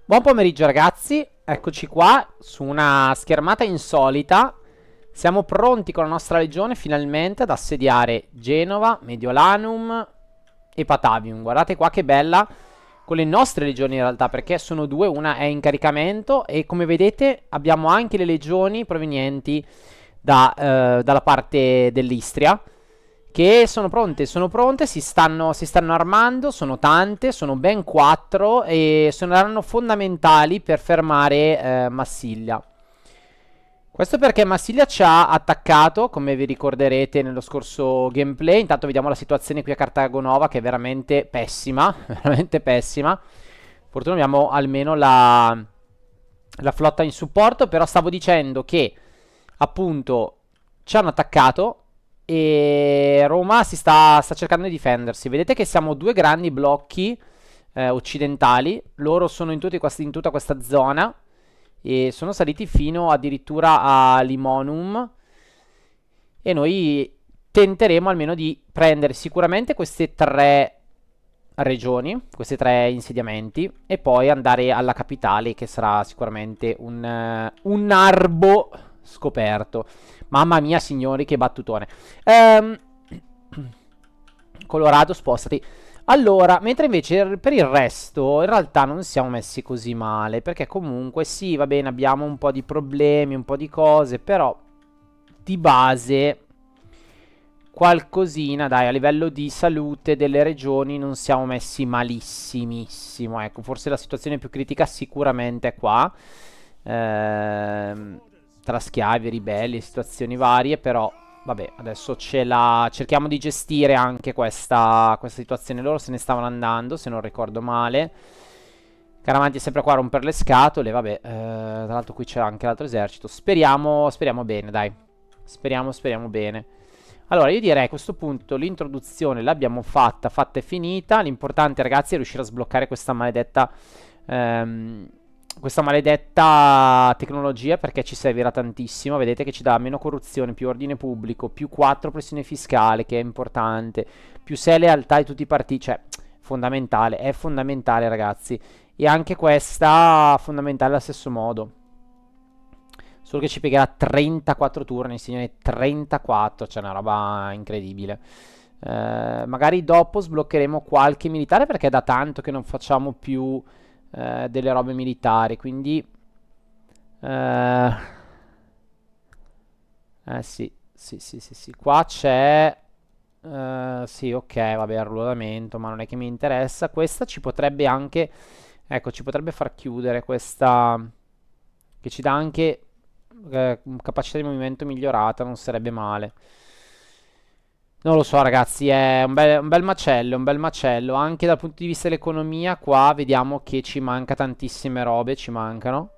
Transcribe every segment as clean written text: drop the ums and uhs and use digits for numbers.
Buon pomeriggio ragazzi, eccoci qua su una schermata insolita. Siamo pronti con la nostra legione finalmente ad assediare Genova, Mediolanum e Patavium. Guardate qua che bella, con le nostre legioni in realtà, perché sono due, una è in caricamento e come vedete abbiamo anche le legioni provenienti dalla parte dell'Istria, che sono pronte, si stanno armando, sono tante, sono ben 4 e saranno fondamentali per fermare Massiglia. Questo perché Massiglia ci ha attaccato, come vi ricorderete nello scorso gameplay. Intanto vediamo la situazione qui a Cartagonova che è veramente pessima, veramente pessima. Fortuna abbiamo almeno la flotta in supporto, però stavo dicendo che appunto ci hanno attaccato e Roma sta cercando di difendersi. Vedete che siamo due grandi blocchi occidentali. Loro sono in tutta questa zona e sono saliti fino addirittura a Limonum. E noi tenteremo almeno di prendere sicuramente queste tre regioni, questi tre insediamenti, e poi andare alla capitale, che sarà sicuramente un narbo scoperto. Mamma mia, signori, che battutone. Colorado, spostati. Allora, mentre invece per il resto, in realtà non siamo messi così male, perché comunque sì, va bene, abbiamo un po' di problemi, un po' di cose, però di base qualcosina, dai, a livello di salute delle regioni non siamo messi malissimissimo. Ecco, forse la situazione più critica sicuramente è qua. Tra schiavi, ribelli, situazioni varie, però vabbè, adesso cerchiamo di gestire anche questa situazione. Loro se ne stavano andando, se non ricordo male. Caramanti è sempre qua a rompere le scatole, vabbè, tra l'altro qui c'è anche l'altro esercito. Speriamo bene, dai. Speriamo bene. Allora, io direi a questo punto l'introduzione l'abbiamo fatta e finita. L'importante, ragazzi, è riuscire a sbloccare questa maledetta tecnologia, perché ci servirà tantissimo. Vedete che ci dà meno corruzione, più ordine pubblico, più 4 pressione fiscale, che è importante, più 6 lealtà di tutti i partiti. Cioè, è fondamentale, ragazzi. E anche questa fondamentale allo stesso modo. Solo che ci piegherà 34 turni, signori, 34, cioè una roba incredibile. Magari dopo sbloccheremo qualche militare, perché è da tanto che non facciamo più delle robe militari, quindi... Eh, sì. Qua c'è... sì, ok, vabbè, arruolamento, ma non è che mi interessa. Questa ci potrebbe anche... Ecco, ci potrebbe far chiudere questa... Che ci dà anche capacità di movimento migliorata, non sarebbe male. Non lo so, ragazzi, è un bel macello, un bel macello. Anche dal punto di vista dell'economia, qua vediamo che ci manca tantissime robe, ci mancano.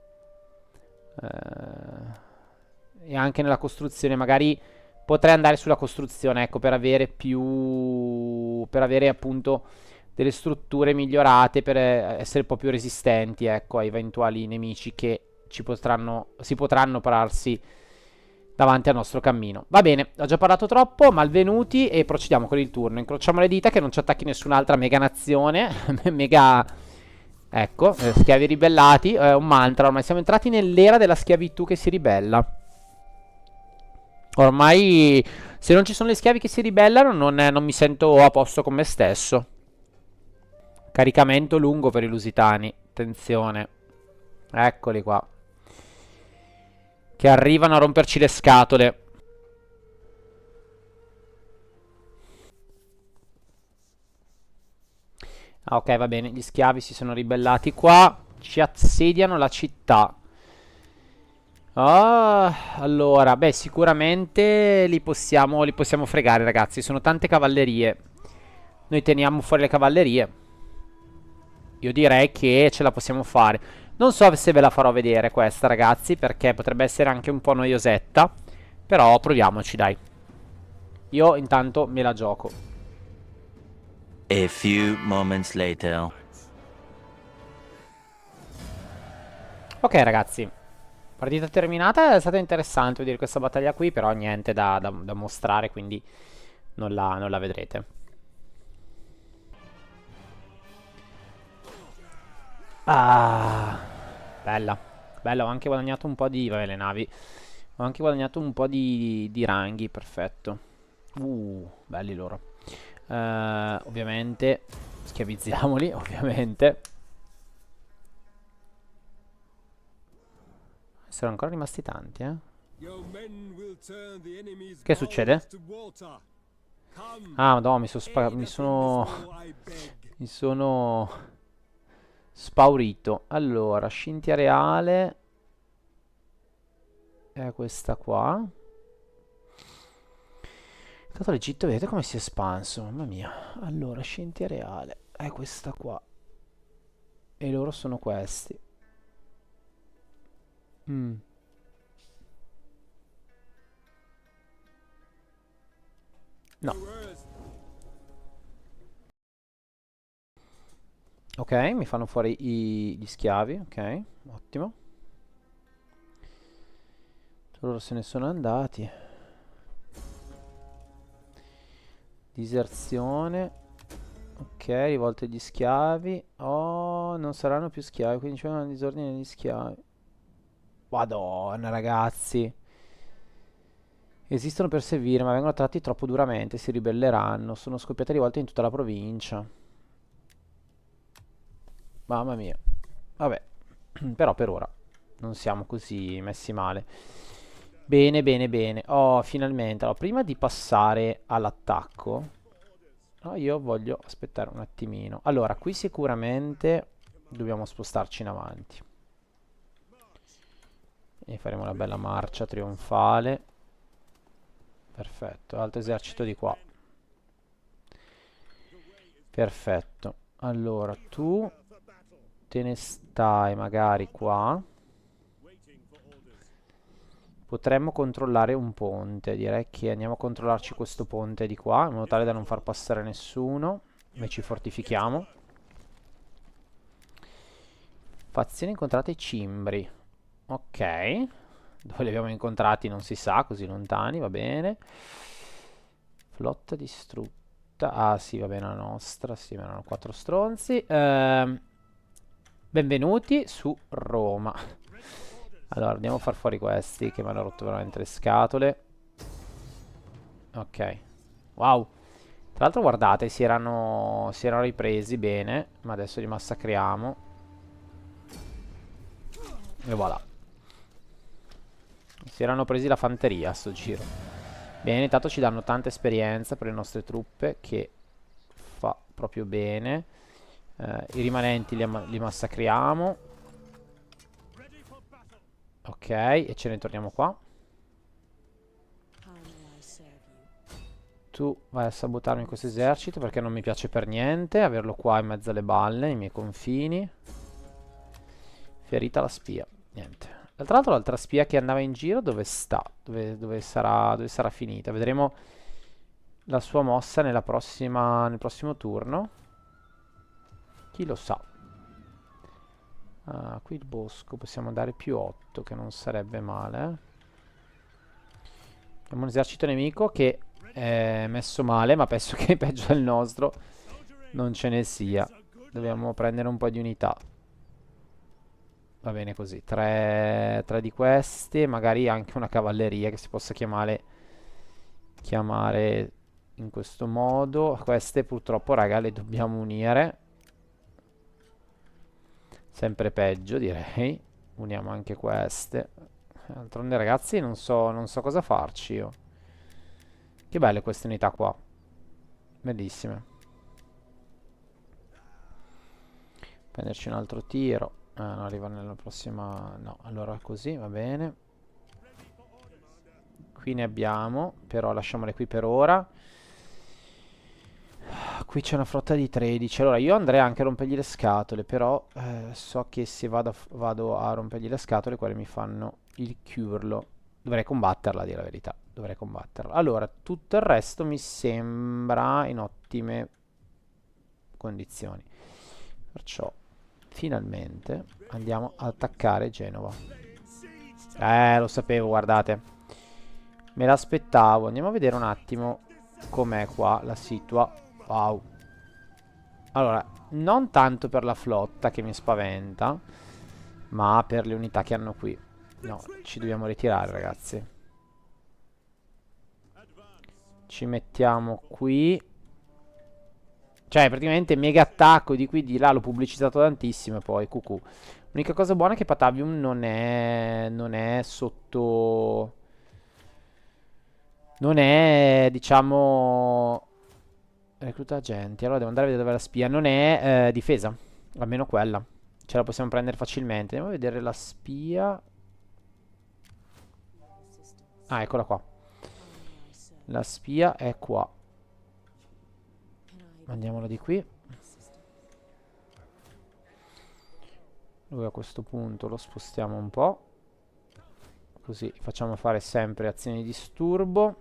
E anche nella costruzione, magari potrei andare sulla costruzione, ecco, per avere più... Per avere appunto delle strutture migliorate, per essere un po' più resistenti, ecco, a eventuali nemici che si potranno pararsi davanti al nostro cammino. Va bene, ho già parlato troppo, malvenuti e procediamo con il turno. Incrociamo le dita che non ci attacchi nessun'altra mega nazione, mega... Ecco, schiavi ribellati, un mantra, ormai siamo entrati nell'era della schiavitù che si ribella. Ormai, se non ci sono gli schiavi che si ribellano, non mi sento a posto con me stesso. Caricamento lungo per i lusitani, attenzione. Eccoli qua, che arrivano a romperci le scatole. Ah, ok, va bene. Gli schiavi si sono ribellati qua. Ci assediano la città. Ah, allora, beh, sicuramente li possiamo fregare, ragazzi. Sono tante cavallerie. Noi teniamo fuori le cavallerie. Io direi che ce la possiamo fare. Non so se ve la farò vedere questa, ragazzi, perché potrebbe essere anche un po' noiosetta. Però proviamoci, dai. Io intanto me la gioco. A few moments later. Ok, ragazzi. Partita terminata, è stata interessante vedere questa battaglia qui, però niente da mostrare, quindi non la vedrete. Ah... Bella. Bella, ho anche guadagnato un po' di... Vabbè, le navi. Ho anche guadagnato un po' di ranghi, perfetto. Belli loro. Ovviamente, schiavizziamoli, ovviamente. Sono ancora rimasti tanti, eh. Che succede? Ah, no, mi sono spaurito. Allora, Scintia Reale è questa qua. Intanto l'Egitto, vedete come si è espanso, mamma mia. Allora, Scintia Reale è questa qua. E loro sono questi. Mm. No. Ok, mi fanno fuori gli schiavi, ok, ottimo. Loro se ne sono andati. Diserzione. Ok, rivolte gli schiavi. Oh, non saranno più schiavi, quindi c'è un disordine degli schiavi. Madonna, ragazzi. Esistono per servire, ma vengono trattati troppo duramente, si ribelleranno. Sono scoppiate rivolte in tutta la provincia. Mamma mia. Vabbè, però per ora non siamo così messi male. Bene, bene, bene. Oh, finalmente. Allora, prima di passare all'attacco, io voglio aspettare un attimino. Allora, qui sicuramente dobbiamo spostarci in avanti. E faremo una bella marcia trionfale. Perfetto, altro esercito di qua. Perfetto. Allora, tu te ne stai magari qua. Potremmo controllare un ponte. Direi che andiamo a controllarci questo ponte di qua, in modo tale da non far passare nessuno. E ci fortifichiamo. Fazioni incontrate Cimbri. Ok. Dove li abbiamo incontrati non si sa, così lontani, va bene. Flotta distrutta. Ah sì, va bene la nostra. Sì, ma erano 4 stronzi. Benvenuti su Roma. Allora, andiamo a far fuori questi che mi hanno rotto veramente le scatole. Ok. Wow. Tra l'altro guardate, si erano ripresi bene, ma adesso li massacriamo. E voilà. Si erano presi la fanteria a sto giro. Bene, intanto ci danno tanta esperienza per le nostre truppe, che fa proprio bene. I rimanenti li massacriamo. Ok, e ce ne torniamo qua. Tu vai a sabotarmi questo esercito perché non mi piace per niente averlo qua in mezzo alle balle, nei miei confini. Ferita la spia. Niente. Tra l'altro l'altra spia che andava in giro dove sta? Dove sarà finita? Vedremo la sua mossa nel prossimo turno. Chi lo sa? Ah, qui il bosco. Possiamo andare più 8, che non sarebbe male. Abbiamo un esercito nemico che è messo male, ma penso che peggio del nostro non ce ne sia. Dobbiamo prendere un po' di unità. Va bene così. Tre di queste, magari anche una cavalleria che si possa chiamare in questo modo. Queste purtroppo, raga, le dobbiamo unire. Sempre peggio, direi. Uniamo anche queste. D'altronde, ragazzi, non so cosa farci io. Che belle queste unità qua. Bellissime. Prenderci un altro tiro. No, arriva nella prossima... No, allora così, va bene. Qui ne abbiamo, però lasciamole qui per ora. Qui c'è una flotta di 13. Allora io andrei anche a rompergli le scatole, però so che se vado a rompergli le scatole, quelle mi fanno il curlo. Dovrei combatterla, a dire la verità. Dovrei combatterla. Allora, tutto il resto mi sembra in ottime condizioni. Perciò, finalmente, andiamo ad attaccare Genova. Lo sapevo, guardate. Me l'aspettavo. Andiamo a vedere un attimo com'è qua la situa. Wow. Allora, non tanto per la flotta che mi spaventa, ma per le unità che hanno qui. No, ci dobbiamo ritirare, ragazzi. Ci mettiamo qui. Cioè, praticamente mega attacco di qui di là, l'ho pubblicizzato tantissimo e poi cucù. L'unica cosa buona è che Patavium non è sotto... Non è, diciamo... Recluta agenti. Allora devo andare a vedere dove è la spia. Non è difesa. Almeno quella. Ce la possiamo prendere facilmente. Andiamo a vedere la spia. Ah, eccola qua. La spia è qua. Mandiamola di qui. Lui a questo punto lo spostiamo un po'. Così facciamo fare sempre azioni di disturbo.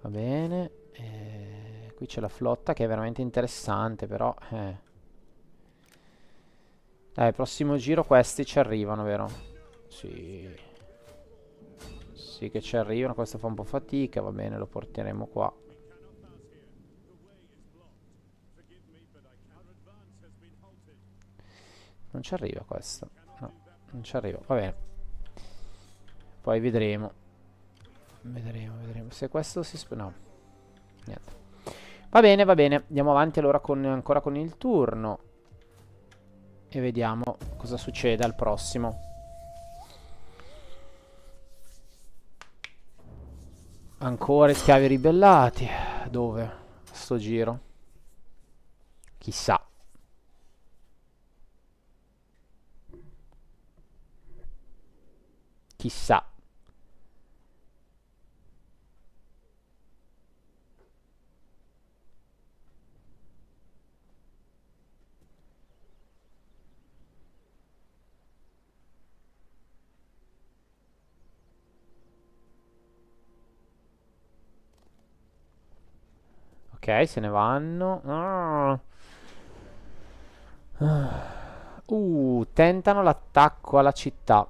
Va bene. Qui c'è la flotta che è veramente interessante, però... Dai, prossimo giro questi ci arrivano, vero? Sì. Sì che ci arrivano, questo fa un po' fatica, va bene, lo porteremo qua. Non ci arriva questo. No, non ci arriva, va bene. Poi vedremo. Vedremo. Se questo si... no. Niente. Va bene, va bene. Andiamo avanti allora ancora con il turno. E vediamo cosa succede al prossimo. Ancora schiavi ribellati. Dove? Sto giro. Chissà. Chissà. Ok, se ne vanno. Tentano l'attacco alla città.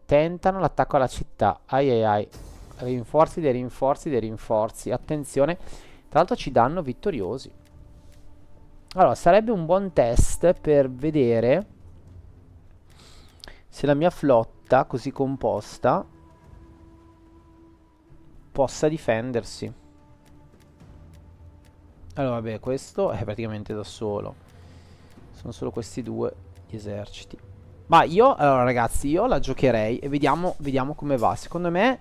Tentano l'attacco alla città. Ai ai ai. Rinforzi dei rinforzi dei rinforzi. Attenzione. Tra l'altro ci danno vittoriosi. Allora, sarebbe un buon test per vedere se la mia flotta, così composta, possa difendersi. Allora, vabbè, questo è praticamente da solo. Sono solo questi due gli eserciti. Ma io, allora ragazzi, io la giocherei e vediamo come va. Secondo me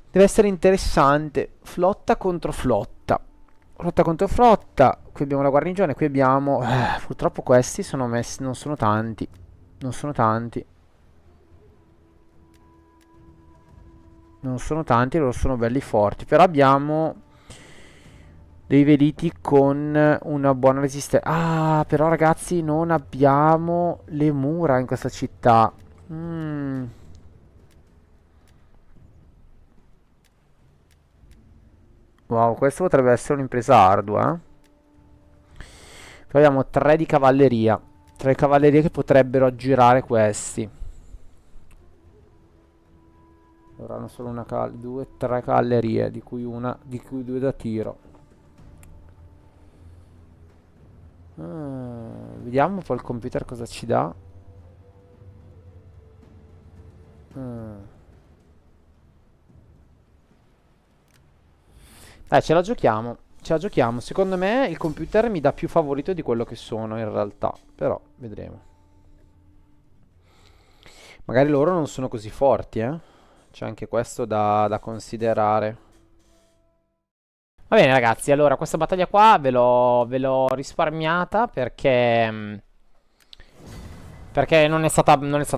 deve essere interessante. Flotta contro flotta. Flotta contro flotta. Qui abbiamo la guarnigione, qui abbiamo... purtroppo questi sono messi, non sono tanti. Non sono tanti. Non sono tanti, loro sono belli forti. Però abbiamo dei veliti con una buona resistenza. Ah, però ragazzi non abbiamo le mura in questa città. Wow, questo potrebbe essere un'impresa ardua, eh? Poi abbiamo 3 di cavalleria. 3 cavallerie che potrebbero aggirare questi. Avranno solo una due, 3 cavallerie, di cui 2 da tiro. Vediamo poi il computer cosa ci dà. Dai, ce la giochiamo. Ce la giochiamo. Secondo me il computer mi dà più favorito di quello che sono in realtà. Però, vedremo. Magari loro non sono così forti, eh. C'è anche questo da considerare. Va bene ragazzi, allora questa battaglia qua ve l'ho risparmiata perché non è stata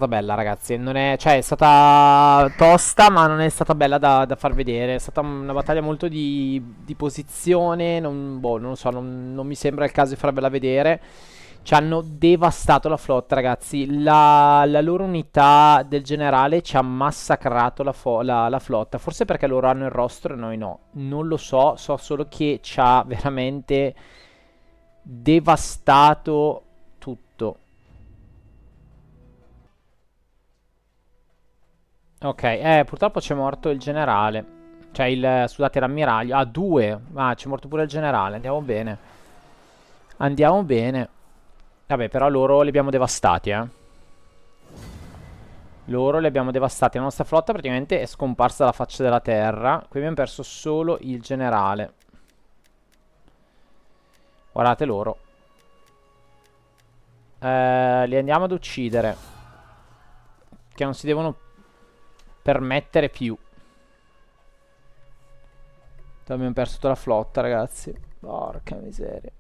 bella ragazzi, cioè è stata tosta ma non è stata bella da far vedere, è stata una battaglia molto di posizione, boh, non lo so, non mi sembra il caso di farvela vedere. Ci hanno devastato la flotta, ragazzi. La loro unità del generale ci ha massacrato la flotta. Forse perché loro hanno il rostro e noi no. Non lo so. So solo che ci ha veramente devastato tutto. Ok, purtroppo c'è morto il generale. Cioè scusate, l'ammiraglio. Ah, due. Ah, c'è morto pure il generale. Andiamo bene. Andiamo bene. Vabbè, però loro li abbiamo devastati, eh. Loro li abbiamo devastati. La nostra flotta praticamente è scomparsa dalla faccia della terra. Qui abbiamo perso solo il generale. Guardate loro. Li andiamo ad uccidere. Che non si devono permettere più. Abbiamo perso tutta la flotta, ragazzi. Porca miseria.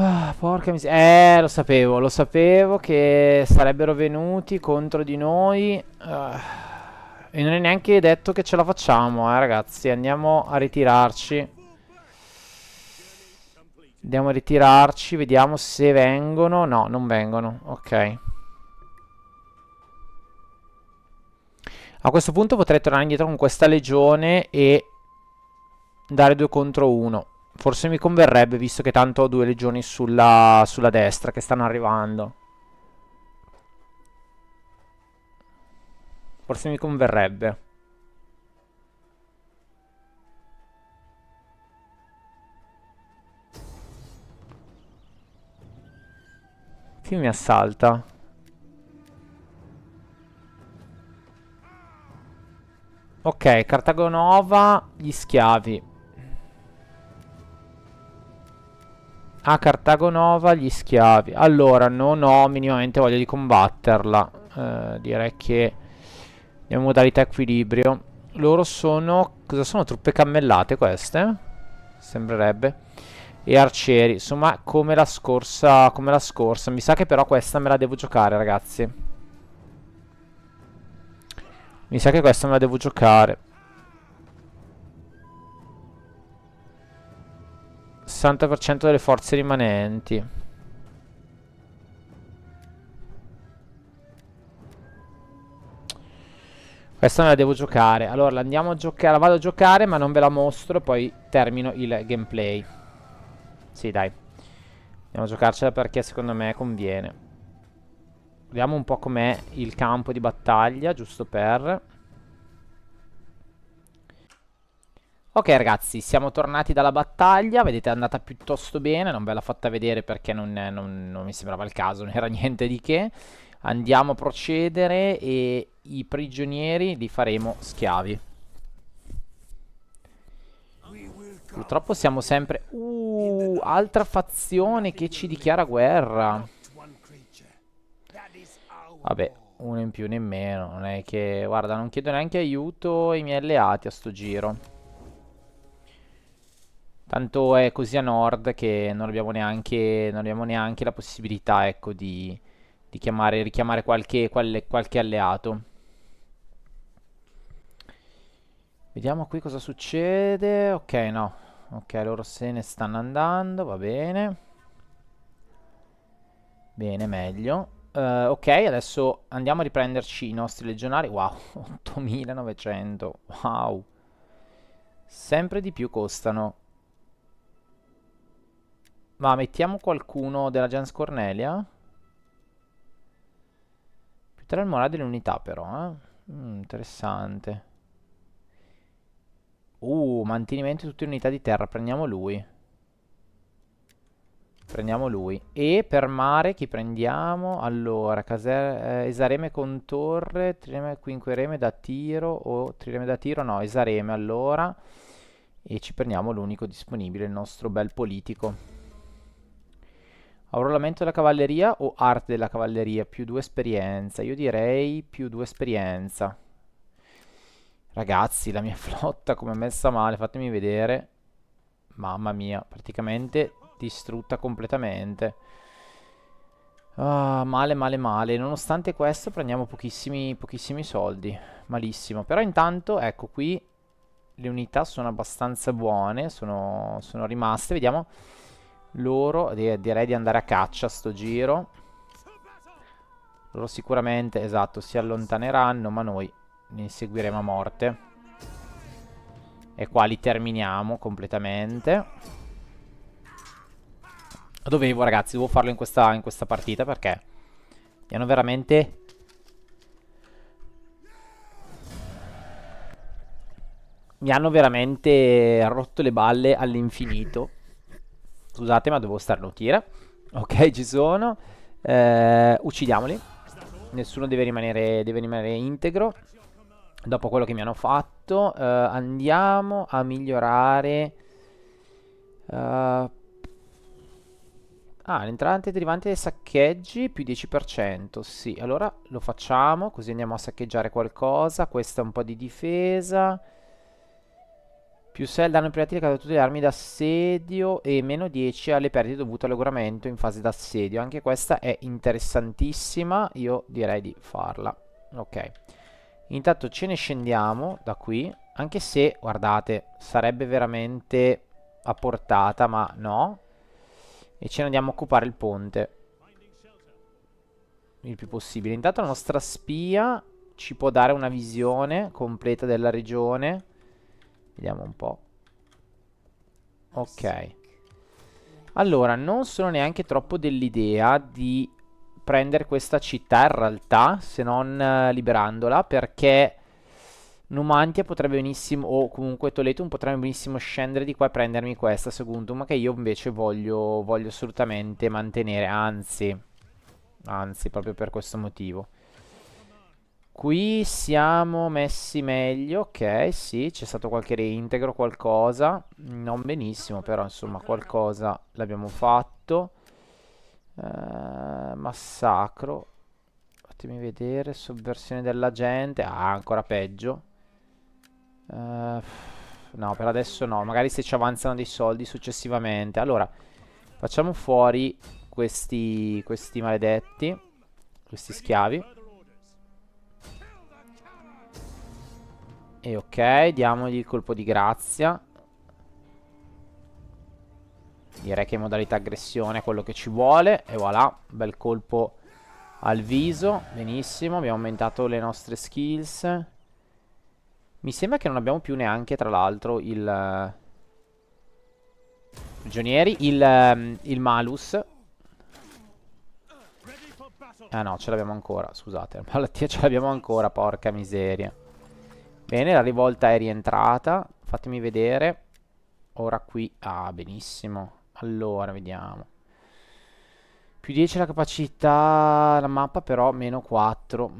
Ah, porca miseria. Lo sapevo che sarebbero venuti contro di noi. E non è neanche detto che ce la facciamo, ragazzi. Andiamo a ritirarci. Andiamo a ritirarci, vediamo se vengono. No, non vengono. Ok. A questo punto potrei tornare indietro con questa legione e dare 2 contro 1. Forse mi converrebbe, visto che tanto ho 2 legioni sulla destra che stanno arrivando. Forse mi converrebbe. Chi mi assalta? Ok, Cartago Nova, gli schiavi. A Cartago Nova, gli schiavi. Allora, non ho minimamente voglia di combatterla. Direi che andiamo in modalità equilibrio. Loro sono... Cosa sono? Truppe cammellate queste? Sembrerebbe. E arcieri. Insomma, come la scorsa. Come la scorsa. Mi sa che però questa me la devo giocare, ragazzi. Mi sa che questa me la devo giocare. 60% delle forze rimanenti. Questa me la devo giocare. Allora la andiamo a giocare. La vado a giocare, ma non ve la mostro. Poi termino il gameplay. Sì, dai. Andiamo a giocarcela perché secondo me conviene. Vediamo un po' com'è il campo di battaglia, giusto per... Ok ragazzi, siamo tornati dalla battaglia, vedete è andata piuttosto bene, non ve l'ho fatta vedere perché non mi sembrava il caso, non era niente di che. Andiamo a procedere e i prigionieri li faremo schiavi. Purtroppo siamo sempre... altra fazione che ci dichiara guerra. Vabbè, uno in più nemmeno, non è che... Guarda, non chiedo neanche aiuto ai miei alleati a sto giro. Tanto è così a nord che non abbiamo neanche la possibilità, ecco, di richiamare qualche alleato. Vediamo qui cosa succede. Ok, no. Ok, loro se ne stanno andando, va bene. Bene, meglio. Ok, adesso andiamo a riprenderci i nostri legionari. Wow, 8900. Wow. Sempre di più costano. Ma mettiamo qualcuno della Gens Cornelia? Più 3 il morale delle unità però, eh. Interessante. Mantenimento di tutte le unità di terra. Prendiamo lui. Prendiamo lui. E per mare chi prendiamo? Allora, Esareme con torre, Trireme, Quinquereme da tiro o Trireme da tiro? No, Esareme allora. E ci prendiamo l'unico disponibile, il nostro bel politico. Arruolamento della cavalleria o arte della cavalleria? Più 2 esperienza. Io direi più 2 esperienza. Ragazzi, la mia flotta come è messa male, fatemi vedere. Mamma mia, praticamente distrutta completamente. Ah, male, male, male. Nonostante questo prendiamo pochissimi soldi. Malissimo. Però intanto, ecco qui, le unità sono abbastanza buone, sono rimaste. Vediamo. Loro, direi di andare a caccia sto giro. Loro sicuramente, esatto, si allontaneranno, ma noi li inseguiremo a morte. E qua li terminiamo completamente. Ragazzi, dovevo farlo in questa partita perché mi hanno veramente... Mi hanno veramente rotto le balle all'infinito. Scusate, ma devo starnutire. Ok, ci sono. Uccidiamoli. Nessuno deve rimanere integro. Dopo quello che mi hanno fatto, andiamo a migliorare. L'entrante derivante dai saccheggi più 10%. Sì, allora lo facciamo. Così andiamo a saccheggiare qualcosa. Questa è un po' di difesa. Più 6 al danno imperativo a tutte le armi d'assedio e meno 10 alle perdite dovute all'auguramento in fase d'assedio. Anche questa è interessantissima. Io direi di farla. Ok. Intanto ce ne scendiamo da qui. Anche se, guardate, sarebbe veramente a portata, ma no. E ce ne andiamo a occupare il ponte il più possibile. Intanto la nostra spia ci può dare una visione completa della regione. Vediamo un po'. Ok. Allora, non sono neanche troppo dell'idea di prendere questa città in realtà, se non liberandola, perché Numantia potrebbe benissimo, o comunque Toletum potrebbe benissimo scendere di qua e prendermi questa Saguntum, che io invece voglio assolutamente mantenere, anzi, proprio per questo motivo. Qui siamo messi meglio, ok, sì, c'è stato qualche reintegro, qualcosa, non benissimo, però insomma qualcosa l'abbiamo fatto. Massacro, fatemi vedere, sovversione della gente, ancora peggio. No, per adesso no, magari se ci avanzano dei soldi successivamente. Allora, facciamo fuori questi maledetti, questi schiavi. E ok, diamogli il colpo di grazia. Direi che in modalità aggressione è quello che ci vuole. E voilà, bel colpo al viso. Benissimo, abbiamo aumentato le nostre skills. Mi sembra che non abbiamo più neanche, tra l'altro, il prigionieri, il malus. Ah no, ce l'abbiamo ancora, scusate. La malattia ce l'abbiamo ancora, porca miseria. Bene, la rivolta è rientrata. Fatemi vedere. Ora qui. Ah, benissimo. Allora, vediamo. Più 10 la capacità. La mappa però meno 4.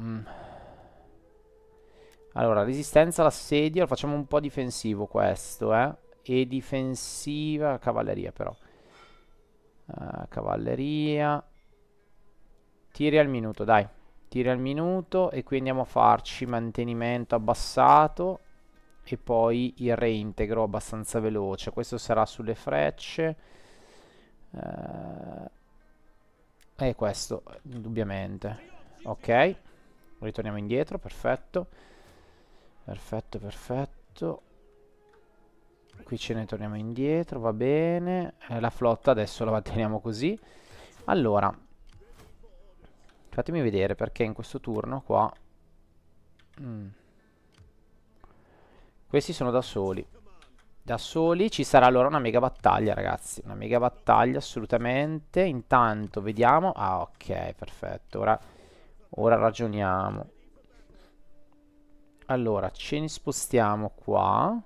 Allora, resistenza all'assedio. Lo facciamo un po' difensivo questo, eh. E difensiva. Cavalleria però. Cavalleria. Tiri al minuto, dai. Tiri al minuto e qui andiamo a farci mantenimento abbassato e poi il reintegro abbastanza veloce. Questo sarà sulle frecce. E questo, indubbiamente. Ok. Ritorniamo indietro, perfetto. Perfetto, perfetto. Qui ce ne torniamo indietro, va bene. La flotta adesso la manteniamo così. Allora, fatemi vedere perché in questo turno qua questi sono da soli. Da soli ci sarà allora una mega battaglia, ragazzi. Una mega battaglia assolutamente. Intanto vediamo. Ah, ok, perfetto. Ora ragioniamo. Allora, ce ne spostiamo qua.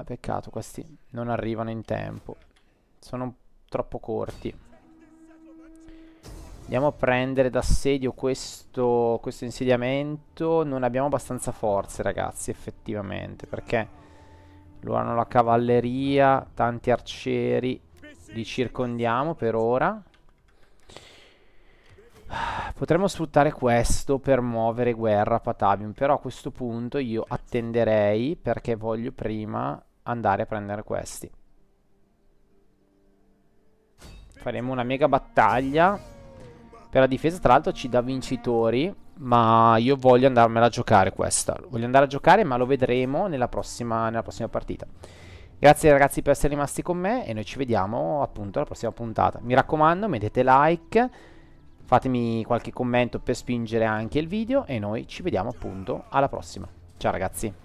Peccato, questi non arrivano in tempo. Sono troppo corti. Andiamo a prendere d'assedio questo insediamento. Non abbiamo abbastanza forze, ragazzi, effettivamente. Perché loro hanno la cavalleria, tanti arcieri. Li circondiamo per ora. Potremmo sfruttare questo per muovere guerra a Patavium. Però a questo punto io attenderei perché voglio prima andare a prendere questi. Faremo una mega battaglia. Per la difesa tra l'altro ci dà vincitori. Ma io voglio andarmela a giocare questa. Voglio andare a giocare ma lo vedremo nella prossima partita. Grazie ragazzi per essere rimasti con me. E noi ci vediamo appunto alla prossima puntata. Mi raccomando, mettete like. Fatemi qualche commento per spingere anche il video. E noi ci vediamo appunto alla prossima. Ciao ragazzi.